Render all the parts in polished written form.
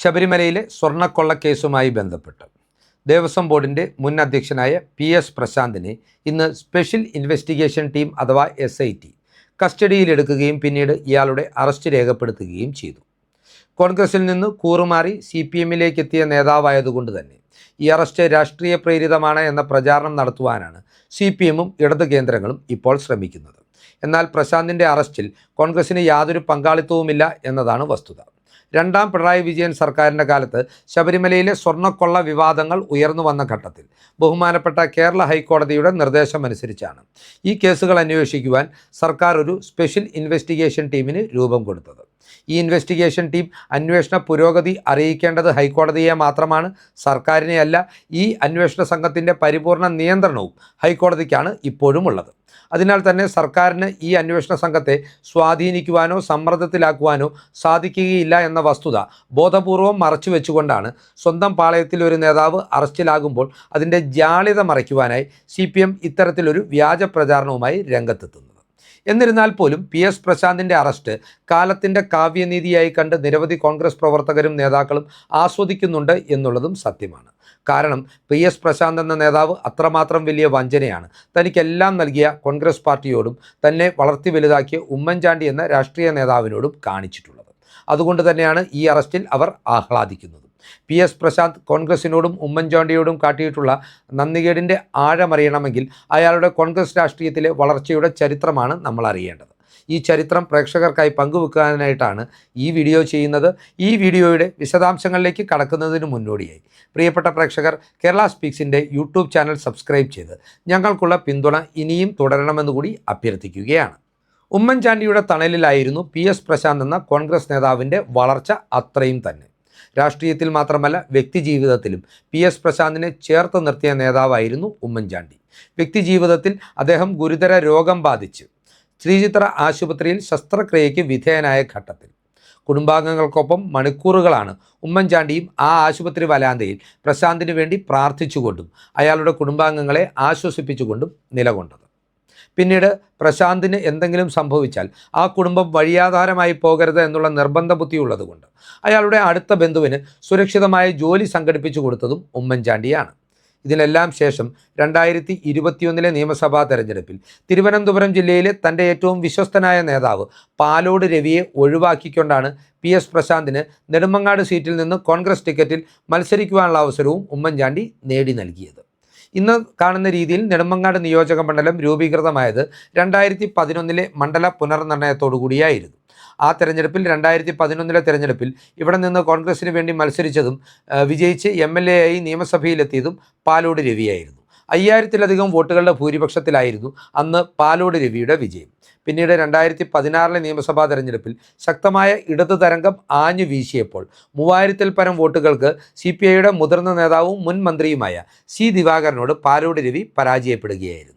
ശബരിമലയിലെ സ്വർണ്ണക്കൊള്ളക്കേസുമായി ബന്ധപ്പെട്ട് ദേവസ്വം ബോർഡിൻ്റെ മുൻ അധ്യക്ഷനായ PS പ്രശാന്തിനെ ഇന്ന് സ്പെഷ്യൽ ഇൻവെസ്റ്റിഗേഷൻ ടീം അഥവാ SIT കസ്റ്റഡിയിലെടുക്കുകയും പിന്നീട് ഇയാളുടെ അറസ്റ്റ് രേഖപ്പെടുത്തുകയും ചെയ്തു. കോൺഗ്രസിൽ നിന്ന് കൂറുമാറി CPMലേക്ക് എത്തിയ നേതാവായതുകൊണ്ട് തന്നെ ഈ അറസ്റ്റ് രാഷ്ട്രീയ പ്രേരിതമാണ് എന്ന പ്രചാരണം നടത്തുവാനാണ് CPMും ഇടത് കേന്ദ്രങ്ങളും ഇപ്പോൾ ശ്രമിക്കുന്നത്. എന്നാൽ പ്രശാന്തിൻ്റെ അറസ്റ്റിൽ കോൺഗ്രസിന് യാതൊരു പങ്കാളിത്തവുമില്ല എന്നതാണ് വസ്തുത. രണ്ടാം പിണറായി വിജയൻ സർക്കാരിൻ്റെ കാലത്ത് ശബരിമലയിലെ സ്വർണ്ണക്കൊള്ള വിവാദങ്ങൾ ഉയർന്നു വന്ന ഘട്ടത്തിൽ ബഹുമാനപ്പെട്ട കേരള ഹൈക്കോടതിയുടെ നിർദ്ദേശമനുസരിച്ചാണ് ഈ കേസുകൾ അന്വേഷിക്കുവാൻ സർക്കാർ ഒരു സ്പെഷ്യൽ ഇൻവെസ്റ്റിഗേഷൻ ടീമിന് രൂപം കൊടുത്തത്. ഈ ഇൻവെസ്റ്റിഗേഷൻ ടീം അന്വേഷണ പുരോഗതി അറിയിക്കേണ്ടത് ഹൈക്കോടതിയെ മാത്രമാണ്, സർക്കാരിനെയല്ല. ഈ അന്വേഷണ സംഘത്തിൻ്റെ പരിപൂർണ നിയന്ത്രണവും ഹൈക്കോടതിക്കാണ് ഇപ്പോഴും ഉള്ളത്. അതിനാൽ തന്നെ സർക്കാരിന് ഈ അന്വേഷണ സംഘത്തെ സ്വാധീനിക്കുവാനോ സമ്മർദ്ദത്തിലാക്കുവാനോ സാധിക്കുകയില്ല എന്ന വസ്തുത ബോധപൂർവം മറച്ചു വെച്ചുകൊണ്ടാണ് സ്വന്തം പാളയത്തിൽ ഒരു നേതാവ് അറസ്റ്റിലാകുമ്പോൾ അതിൻ്റെ ജാള്യത മറയ്ക്കുവാനായി CPM ഇത്തരത്തിലൊരു വ്യാജ പ്രചാരണവുമായി രംഗത്തെത്തുന്നത്. എന്നിരുന്നാൽ പോലും PS പ്രശാന്തിൻ്റെ അറസ്റ്റ് കാലത്തിൻ്റെ കാവ്യനീതിയായി കണ്ട് നിരവധി കോൺഗ്രസ് പ്രവർത്തകരും നേതാക്കളും ആസ്വദിക്കുന്നുണ്ട് എന്നുള്ളതും സത്യമാണ്. കാരണം PS പ്രശാന്ത് എന്ന നേതാവ് അത്രമാത്രം വലിയ വഞ്ചനയാണ് തനിക്കെല്ലാം നൽകിയ കോൺഗ്രസ് പാർട്ടിയോടും തന്നെ വളർത്തി വലുതാക്കിയ ഉമ്മൻചാണ്ടി എന്ന രാഷ്ട്രീയ നേതാവിനോടും കാണിച്ചിട്ടുള്ളത്. അതുകൊണ്ട് തന്നെയാണ് ഈ അറസ്റ്റിൽ അവർ ആഹ്ലാദിക്കുന്നത്. PS പ്രശാന്ത് കോൺഗ്രസിനോടും ഉമ്മൻചാണ്ടിയോടും കാട്ടിയിട്ടുള്ള നന്ദികേടിൻ്റെ ആഴമറിയണമെങ്കിൽ അയാളുടെ കോൺഗ്രസ് രാഷ്ട്രീയത്തിലെ വളർച്ചയുടെ ചരിത്രമാണ് നമ്മൾ അറിയേണ്ടത്. ഈ ചരിത്രം പ്രേക്ഷകർക്കായി പങ്കുവെക്കാനായിട്ടാണ് ഈ വീഡിയോ ചെയ്യുന്നത്. ഈ വീഡിയോയുടെ വിശദാംശങ്ങളിലേക്ക് കടക്കുന്നതിന് മുന്നോടിയായി പ്രിയപ്പെട്ട പ്രേക്ഷകർ, കേരള സ്പീക്സിൻ്റെ യൂട്യൂബ് ചാനൽ സബ്സ്ക്രൈബ് ചെയ്ത് ഞങ്ങൾക്കുള്ള പിന്തുണ ഇനിയും തുടരണമെന്ന് കൂടി അഭ്യർത്ഥിക്കുകയാണ്. ഉമ്മൻചാണ്ടിയുടെ തണലിലായിരുന്നു PS പ്രശാന്ത് എന്ന കോൺഗ്രസ് നേതാവിൻ്റെ വളർച്ച അത്രയും തന്നെ. രാഷ്ട്രീയത്തിൽ മാത്രമല്ല വ്യക്തിജീവിതത്തിലും PS പ്രശാന്തിനെ ചേർത്ത് നിർത്തിയ നേതാവായിരുന്നു ഉമ്മൻചാണ്ടി. വ്യക്തിജീവിതത്തിൽ അദ്ദേഹം ഗുരുതര രോഗം ബാധിച്ച് ശ്രീചിത്ര ആശുപത്രിയിൽ ശസ്ത്രക്രിയയ്ക്ക് വിധേയനായ ഘട്ടത്തിൽ കുടുംബാംഗങ്ങൾക്കൊപ്പം മണിക്കൂറുകളാണ് ഉമ്മൻചാണ്ടിയും ആ ആശുപത്രി വരാന്തയിൽ പ്രശാന്തിന് വേണ്ടി പ്രാർത്ഥിച്ചുകൊണ്ടും അയാളുടെ കുടുംബാംഗങ്ങളെ ആശ്വസിപ്പിച്ചുകൊണ്ടും നിലകൊണ്ടത്. പിന്നീട് പ്രശാന്തിന് എന്തെങ്കിലും സംഭവിച്ചാൽ ആ കുടുംബം വഴിയാധാരമായി പോകരുത് എന്നുള്ള നിർബന്ധ ബുദ്ധിയുള്ളതുകൊണ്ട് അയാളുടെ അടുത്ത ബന്ധുവിന് സുരക്ഷിതമായ ജോലി സംഘടിപ്പിച്ചു കൊടുത്തതും ഉമ്മൻചാണ്ടിയാണ്. ഇതിനെല്ലാം ശേഷം 2021 നിയമസഭാ തെരഞ്ഞെടുപ്പിൽ തിരുവനന്തപുരം ജില്ലയിലെ തൻ്റെ ഏറ്റവും വിശ്വസ്തനായ നേതാവ് പാലോട് രവിയെ ഒഴിവാക്കിക്കൊണ്ടാണ് PS പ്രശാന്തിന് നെടുമങ്ങാട് സീറ്റിൽ നിന്ന് കോൺഗ്രസ് ടിക്കറ്റിൽ മത്സരിക്കുവാനുള്ള അവസരവും ഉമ്മൻചാണ്ടി നേടി നൽകിയത്. ഇന്ന് കാണുന്ന രീതിയിൽ നെടുമങ്ങാട് നിയോജക മണ്ഡലം രൂപീകൃതമായത് 2011 മണ്ഡല പുനർനിർണയത്തോടു കൂടിയായിരുന്നു. ആ തെരഞ്ഞെടുപ്പിൽ 2011 തെരഞ്ഞെടുപ്പിൽ ഇവിടെ നിന്ന് കോൺഗ്രസിന് വേണ്ടി മത്സരിച്ചതും വിജയിച്ച് MLA ആയി നിയമസഭയിലെത്തിയതും പാലോട് രവിയായിരുന്നു. 5000-ലധികം വോട്ടുകളുടെ ഭൂരിപക്ഷത്തിലായിരുന്നു അന്ന് പാലോട് രവിയുടെ വിജയം. പിന്നീട് 2016 നിയമസഭാ തെരഞ്ഞെടുപ്പിൽ ശക്തമായ ഇടതു തരംഗം ആഞ്ഞു വീശിയപ്പോൾ 3000-ൽ പരം വോട്ടുകൾക്ക് CPIയുടെ മുതിർന്ന നേതാവും മുൻ മന്ത്രിയുമായ C ദിവാകരനോട് പാലോട് രവി പരാജയപ്പെടുകയായിരുന്നു.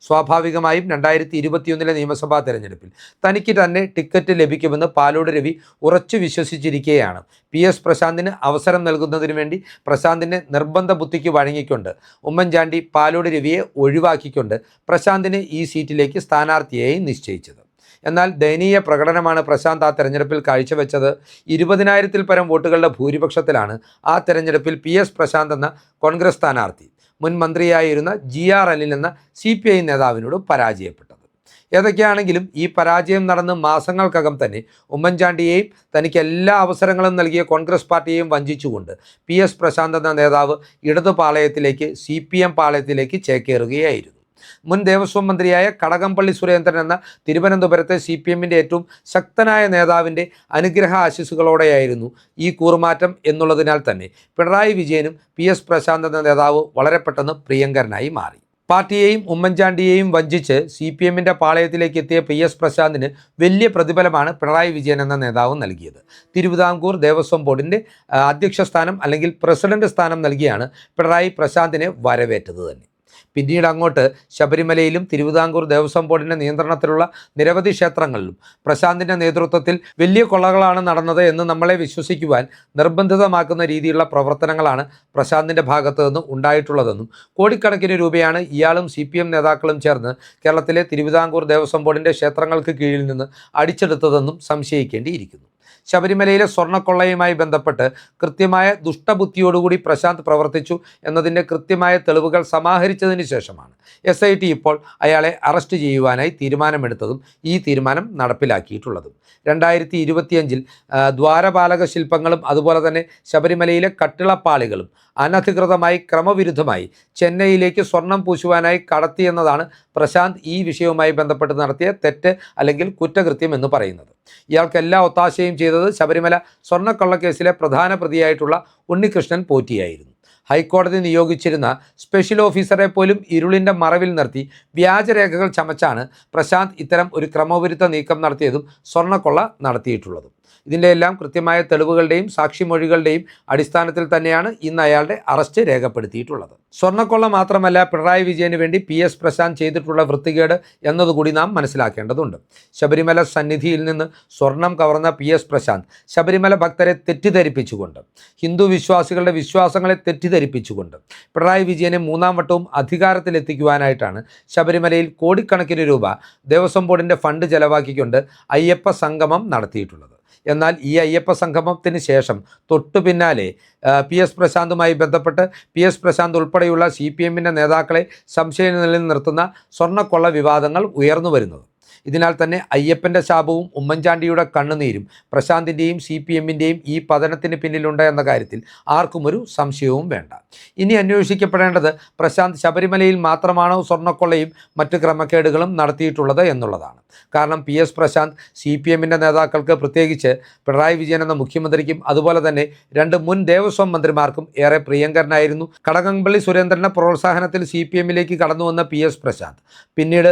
സ്വാഭാവികമായും 2021 നിയമസഭാ തെരഞ്ഞെടുപ്പിൽ തനിക്ക് തന്നെ ടിക്കറ്റ് ലഭിക്കുമെന്ന് പാലോട് രവി ഉറച്ചു വിശ്വസിച്ചിരിക്കെയാണ് PS പ്രശാന്തിന് അവസരം നൽകുന്നതിന് വേണ്ടി പ്രശാന്തിൻ്റെ നിർബന്ധ ബുദ്ധിക്ക് വഴങ്ങിക്കൊണ്ട് ഉമ്മൻചാണ്ടി പാലോട് രവിയെ ഒഴിവാക്കിക്കൊണ്ട് പ്രശാന്തിനെ ഈ സീറ്റിലേക്ക് സ്ഥാനാർത്ഥിയായി നിശ്ചയിച്ചത്. എന്നാൽ ദയനീയ പ്രകടനമാണ് പ്രശാന്ത് ആ തെരഞ്ഞെടുപ്പിൽ കാഴ്ചവെച്ചത്. 20,000-ൽ പരം വോട്ടുകളുടെ ഭൂരിപക്ഷത്തിലാണ് ആ തെരഞ്ഞെടുപ്പിൽ PS പ്രശാന്ത് എന്ന കോൺഗ്രസ് സ്ഥാനാർത്ഥി മുൻ മന്ത്രിയായിരുന്ന GR അനിൽ എന്ന CPI നേതാവിനോട് പരാജയപ്പെട്ടത്. ഏതൊക്കെയാണെങ്കിലും ഈ പരാജയം നടന്ന് മാസങ്ങൾക്കകം തന്നെ ഉമ്മൻചാണ്ടിയെയും തനിക്ക് എല്ലാ അവസരങ്ങളും നൽകിയ കോൺഗ്രസ് പാർട്ടിയെയും വഞ്ചിച്ചുകൊണ്ട് PS പ്രശാന്ത് എന്ന നേതാവ് ഇടതു പാളയത്തിലേക്ക് CPM പാളയത്തിലേക്ക് ചേക്കേറുകയായിരുന്നു. മുൻ ദേവസ്വം മന്ത്രിയായ കടകംപള്ളി സുരേന്ദ്രൻ എന്ന തിരുവനന്തപുരത്തെ CPMൻ്റെ ഏറ്റവും ശക്തനായ നേതാവിൻ്റെ അനുഗ്രഹ ആശിസ്സുകളോടെയായിരുന്നു ഈ കൂറുമാറ്റം എന്നുള്ളതിനാൽ തന്നെ പിണറായി വിജയനും PS പ്രശാന്ത് എന്ന നേതാവ് വളരെ പെട്ടെന്ന് പ്രിയങ്കരനായി മാറി. പാർട്ടിയെയും ഉമ്മൻചാണ്ടിയെയും വഞ്ചിച്ച് CPMൻ്റെ പാളയത്തിലേക്ക് എത്തിയ PS പ്രശാന്തിന് വലിയ പ്രതിഫലമാണ് പിണറായി വിജയൻ എന്ന നേതാവ് നൽകിയത്. തിരുവിതാംകൂർ ദേവസ്വം ബോർഡിൻ്റെ അധ്യക്ഷ സ്ഥാനം അല്ലെങ്കിൽ പ്രസിഡന്റ് സ്ഥാനം നൽകിയാണ് പിണറായി പ്രശാന്തിനെ വരവേറ്റത് തന്നെ. പിന്നീട് അങ്ങോട്ട് ശബരിമലയിലും തിരുവിതാംകൂർ ദേവസ്വം ബോർഡിൻ്റെ നിയന്ത്രണത്തിലുള്ള നിരവധി ക്ഷേത്രങ്ങളിലും പ്രശാന്തിൻ്റെ നേതൃത്വത്തിൽ വലിയ കൊള്ളകളാണ് നടന്നത് എന്ന് നമ്മളെ വിശ്വസിക്കുവാൻ നിർബന്ധിതമാക്കുന്ന രീതിയിലുള്ള പ്രവർത്തനങ്ങളാണ് പ്രശാന്തിൻ്റെ ഭാഗത്തു നിന്ന് ഉണ്ടായിട്ടുള്ളതെന്നും കോടിക്കണക്കിന് രൂപയാണ് ഇയാളും CPM നേതാക്കളും ചേർന്ന് കേരളത്തിലെ തിരുവിതാംകൂർ ദേവസ്വം ബോർഡിൻ്റെ ക്ഷേത്രങ്ങൾക്ക് കീഴിൽ നിന്ന് അടിച്ചെടുത്തതെന്നും സംശയിക്കേണ്ടിയിരിക്കുന്നു. ശബരിമലയിലെ സ്വർണ്ണക്കൊള്ളയുമായി ബന്ധപ്പെട്ട് കൃത്യമായ ദുഷ്ടബുദ്ധിയോടുകൂടി പ്രശാന്ത് പ്രവർത്തിച്ചു എന്നതിൻ്റെ കൃത്യമായ തെളിവുകൾ സമാഹരിച്ചതിന് ശേഷമാണ് SIT ഇപ്പോൾ അയാളെ അറസ്റ്റ് ചെയ്യുവാനായി തീരുമാനമെടുത്തതും ഈ തീരുമാനം നടപ്പിലാക്കിയിട്ടുള്ളതും. 2025 ദ്വാരപാലക ശില്പങ്ങളും അതുപോലെ തന്നെ ശബരിമലയിലെ കട്ടിളപ്പാളികളും അനധികൃതമായി ക്രമവിരുദ്ധമായി ചെന്നൈയിലേക്ക് സ്വർണം പൂശുവാനായി കടത്തിയെന്നതാണ് പ്രശാന്ത് ഈ വിഷയവുമായി ബന്ധപ്പെട്ട് നടത്തിയ തെറ്റ് അല്ലെങ്കിൽ കുറ്റകൃത്യം എന്ന് പറയുന്നത്. ഇയാൾക്ക് എല്ലാ ഒത്താശയും ചെയ്തത് ശബരിമല സ്വർണ്ണക്കള്ളക്കേസിലെ പ്രധാന പ്രതിയായിട്ടുള്ള ഉണ്ണികൃഷ്ണൻ പോറ്റിയായിരുന്നു. ഹൈക്കോടതി നിയോഗിച്ചിരുന്ന സ്പെഷ്യൽ ഓഫീസറെ പോലും ഇരുളിൻ്റെ മറവിൽ നിർത്തി വ്യാജരേഖകൾ ചമച്ചാണ് പ്രശാന്ത് ഇത്തരം ഒരു ക്രമവിരുദ്ധ നീക്കം നടത്തിയതും സ്വർണ്ണക്കൊള്ള നടത്തിയിട്ടുള്ളതും. ഇതിൻ്റെ എല്ലാം കൃത്യമായ തെളിവുകളുടെയും സാക്ഷിമൊഴികളുടെയും അടിസ്ഥാനത്തിൽ തന്നെയാണ് ഇന്ന് അയാളുടെ അറസ്റ്റ് രേഖപ്പെടുത്തിയിട്ടുള്ളത്. സ്വർണ്ണക്കൊള്ള മാത്രമല്ല പിണറായി വിജയന് വേണ്ടി PS പ്രശാന്ത് ചെയ്തിട്ടുള്ള വൃത്തികേട് എന്നതുകൂടി നാം മനസ്സിലാക്കേണ്ടതുണ്ട്. ശബരിമല സന്നിധിയിൽ നിന്ന് സ്വർണം കവർന്ന PS പ്രശാന്ത് ശബരിമല ഭക്തരെ തെറ്റിദ്ധരിപ്പിച്ചുകൊണ്ട്, ഹിന്ദു വിശ്വാസികളുടെ വിശ്വാസങ്ങളെ തെറ്റിദ്ധരിപ്പിച്ചുകൊണ്ട് പിണറായി വിജയനെ മൂന്നാം വട്ടവും അധികാരത്തിലെത്തിക്കുവാനായിട്ടാണ് ശബരിമലയിൽ കോടിക്കണക്കിന് രൂപ ദേവസ്വം ബോർഡിൻ്റെ ഫണ്ട് ചെലവാക്കിക്കൊണ്ട് അയ്യപ്പ സംഗമം നടത്തിയിട്ടുള്ളത്. എന്നാൽ ഈ അയ്യപ്പ സംഗമത്തിന് ശേഷം തൊട്ടു പിന്നാലെ PS പ്രശാന്തുമായി ബന്ധപ്പെട്ട് PS പ്രശാന്ത് ഉൾപ്പെടെയുള്ള CPMൻ്റെ നേതാക്കളെ സംശയനിലയിൽ നിർത്തുന്ന സ്വർണ്ണക്കൊള്ള വിവാദങ്ങൾ ഉയർന്നു വരുന്നത്. ഇതിനാൽ തന്നെ അയ്യപ്പൻ്റെ ശാപവും ഉമ്മൻചാണ്ടിയുടെ കണ്ണുനീരും പ്രശാന്തിൻ്റെയും CPMൻ്റെയും ഈ പതനത്തിന് പിന്നിലുണ്ട് എന്ന കാര്യത്തിൽ ആർക്കും ഒരു സംശയവും വേണ്ട. ഇനി അന്വേഷിക്കപ്പെടേണ്ടത് പ്രശാന്ത് ശബരിമലയിൽ മാത്രമാണോ സ്വർണ്ണക്കൊള്ളയും മറ്റ് ക്രമക്കേടുകളും നടത്തിയിട്ടുള്ളത് എന്നുള്ളതാണ്. കാരണം PS പ്രശാന്ത് CPMൻ്റെ നേതാക്കൾക്ക്, പ്രത്യേകിച്ച് പിണറായി വിജയൻ എന്ന മുഖ്യമന്ത്രിക്കും അതുപോലെ തന്നെ 2 മുൻ ദേവസ്വം മന്ത്രിമാർക്കും ഏറെ പ്രിയങ്കരനായിരുന്നു. കടകംപള്ളി സുരേന്ദ്രൻ്റെ പ്രോത്സാഹനത്തിൽ CPMലേക്ക് കടന്നുവന്ന PS പ്രശാന്ത് പിന്നീട്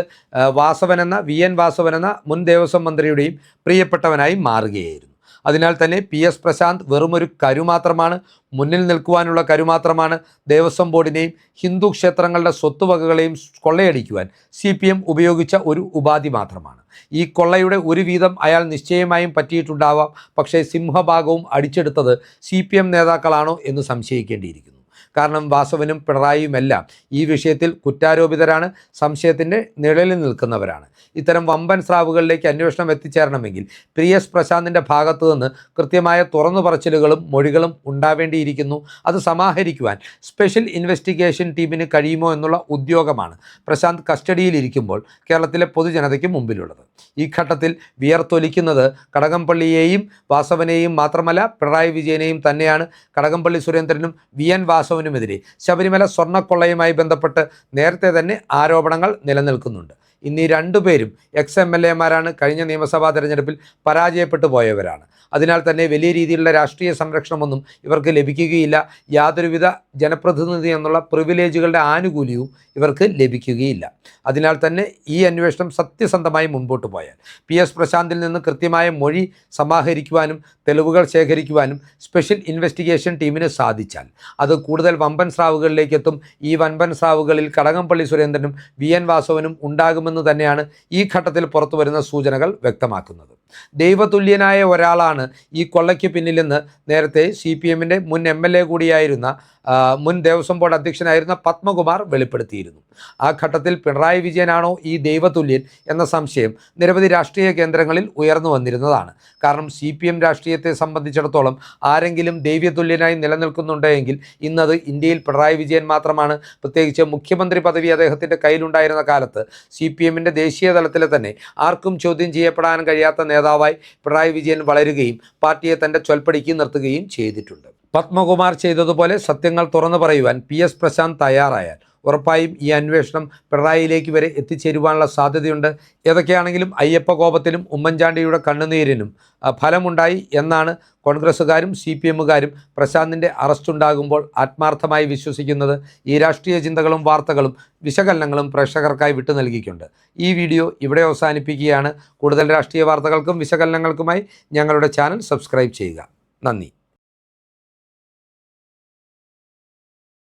VN വാസവൻ എന്ന മുൻ ദേവസ്വം മന്ത്രിയുടെയും പ്രിയപ്പെട്ടവനായി മാറുകയായിരുന്നു. അതിനാൽ തന്നെ PS പ്രശാന്ത് വെറുമൊരു കരുമാത്രമാണ്, മുന്നിൽ നിൽക്കുവാനുള്ള കരുമാത്രമാണ്. ദേവസ്വം ബോർഡിനെയും ഹിന്ദു ക്ഷേത്രങ്ങളുടെ സ്വത്തുവകകളെയും കൊള്ളയടിക്കുവാൻ CPM ഉപയോഗിച്ച ഒരു ഉപാധി മാത്രമാണ്. ഈ കൊള്ളയുടെ ഒരു വീതം അയാൾ നിശ്ചയമായും പറ്റിയിട്ടുണ്ടാവാം. പക്ഷേ സിംഹഭാഗവും അടിച്ചെടുത്തത് CPM നേതാക്കളാണോ എന്ന് സംശയിക്കേണ്ടിയിരിക്കുന്നു. കാരണം വാസവനും പിണറായിയുമെല്ലാം ഈ വിഷയത്തിൽ കുറ്റാരോപിതരാണ്, സംശയത്തിൻ്റെ നിഴലിൽ നിൽക്കുന്നവരാണ്. ഇത്തരം വമ്പൻ സ്രാവുകളിലേക്ക് അന്വേഷണം എത്തിച്ചേരണമെങ്കിൽ PS പ്രശാന്തിൻ്റെ ഭാഗത്തു നിന്ന് കൃത്യമായ തുറന്നു പറച്ചിലുകളും മൊഴികളും ഉണ്ടാവേണ്ടിയിരിക്കുന്നു. അത് സമാഹരിക്കുവാൻ സ്പെഷ്യൽ ഇൻവെസ്റ്റിഗേഷൻ ടീമിന് കഴിയുമോ എന്നുള്ള ഉദ്യോഗമാണ് പ്രശാന്ത് കസ്റ്റഡിയിലിരിക്കുമ്പോൾ കേരളത്തിലെ പൊതുജനതയ്ക്ക് മുമ്പിലുള്ളത്. ഈ ഘട്ടത്തിൽ വിയർത്തൊലിക്കുന്നത് കടകംപള്ളിയെയും വാസവനെയും മാത്രമല്ല പിണറായി വിജയനെയും തന്നെയാണ്. കടകംപള്ളി സുരേന്ദ്രനും VN വാസവനുമെതിരെ ശബരിമല സ്വർണ്ണക്കൊള്ളയുമായി ബന്ധപ്പെട്ട് നേരത്തെ തന്നെ ആരോപണങ്ങൾ നിലനിൽക്കുന്നുണ്ട്. ഇന്നീ 2 പേരും ex-MLA-മാരാണ്, കഴിഞ്ഞ നിയമസഭാ തെരഞ്ഞെടുപ്പിൽ പരാജയപ്പെട്ടു പോയവരാണ്. അതിനാൽ തന്നെ വലിയ രീതിയിലുള്ള രാഷ്ട്രീയ സംരക്ഷണമൊന്നും ഇവർക്ക് ലഭിക്കുകയില്ല. യാതൊരുവിധ ജനപ്രതിനിധി എന്നുള്ള പ്രിവിലേജുകളുടെ ആനുകൂല്യവും ഇവർക്ക് ലഭിക്കുകയില്ല. അതിനാൽ തന്നെ ഈ അന്വേഷണം സത്യസന്ധമായി മുൻപോട്ട് പോയാൽ PS പ്രശാന്തിൽ നിന്ന് കൃത്യമായ മൊഴി സമാഹരിക്കുവാനും തെളിവുകൾ ശേഖരിക്കുവാനും സ്പെഷ്യൽ ഇൻവെസ്റ്റിഗേഷൻ ടീമിന് സാധിച്ചാൽ അത് കൂടുതൽ വമ്പൻ സ്രാവുകളിലേക്ക് എത്തും. ഈ വമ്പൻ സ്രാവുകളിൽ കടകംപള്ളി സുരേന്ദ്രനും VN വാസവനും ഉണ്ടാകുമെന്ന് തന്നെയാണ് ഈ ഘട്ടത്തിൽ പുറത്തു വരുന്ന സൂചനകൾ വ്യക്തമാക്കുന്നത്. ദൈവതുല്യനായ ഒരാളാണ് ഈ കൊള്ളയ്ക്ക് പിന്നിലെന്ന് നേരത്തെ CPMൻ്റെ മുൻ MLA കൂടിയായിരുന്ന മുൻ ദേവസ്വം ബോർഡ് അധ്യക്ഷനായിരുന്ന പത്മകുമാർ വെളിപ്പെടുത്തിയിരുന്നു. ആ ഘട്ടത്തിൽ പിണറായി വിജയനാണോ ഈ ദൈവതുല്യൻ എന്ന സംശയം നിരവധി രാഷ്ട്രീയ കേന്ദ്രങ്ങളിൽ ഉയർന്നു വന്നിരുന്നതാണ്. കാരണം CPM രാഷ്ട്രീയത്തെ സംബന്ധിച്ചിടത്തോളം ആരെങ്കിലും ദൈവതുല്യനായി നിലനിൽക്കുന്നുണ്ടെങ്കിൽ ഇന്നത് ഇന്ത്യയിൽ പിണറായി വിജയൻ മാത്രമാണ്. പ്രത്യേകിച്ച് മുഖ്യമന്ത്രി പദവി അദ്ദേഹത്തിൻ്റെ കയ്യിലുണ്ടായിരുന്ന കാലത്ത് CPMൻ്റെ ദേശീയ തലത്തിലെ തന്നെ ആർക്കും ചോദ്യം ചെയ്യപ്പെടാൻ കഴിയാത്ത നേതാവായി പിണറായി വിജയൻ വളരുകയും പാർട്ടിയെ തൻ്റെ ചൊൽപ്പടിക്ക് നിർത്തുകയും ചെയ്തിട്ടുണ്ട്. പത്മകുമാർ ചെയ്തതുപോലെ സത്യങ്ങൾ തുറന്നു പറയുവാൻ PS പ്രശാന്ത് തയ്യാറായാൽ ഉറപ്പായും ഈ അന്വേഷണം പിണറായിയിലേക്ക് വരെ എത്തിച്ചേരുവാനുള്ള സാധ്യതയുണ്ട്. ഏതൊക്കെയാണെങ്കിലും അയ്യപ്പ കോപത്തിനും ഉമ്മൻചാണ്ടിയുടെ കണ്ണുനീരിനും ഫലമുണ്ടായി എന്നാണ് കോൺഗ്രസ്സുകാരും CPMകാരും പ്രശാന്തിൻ്റെ അറസ്റ്റുണ്ടാകുമ്പോൾ ആത്മാർത്ഥമായി വിശ്വസിക്കുന്നത്. ഈ രാഷ്ട്രീയ ചിന്തകളും വാർത്തകളും വിശകലനങ്ങളും പ്രേക്ഷകർക്കായി വിട്ടു നൽകിയിട്ടുണ്ട്. ഈ വീഡിയോ ഇവിടെ അവസാനിപ്പിക്കുകയാണ്. കൂടുതൽ രാഷ്ട്രീയ വാർത്തകൾക്കും വിശകലനങ്ങൾക്കുമായി ഞങ്ങളുടെ ചാനൽ സബ്സ്ക്രൈബ് ചെയ്യുക. നന്ദി.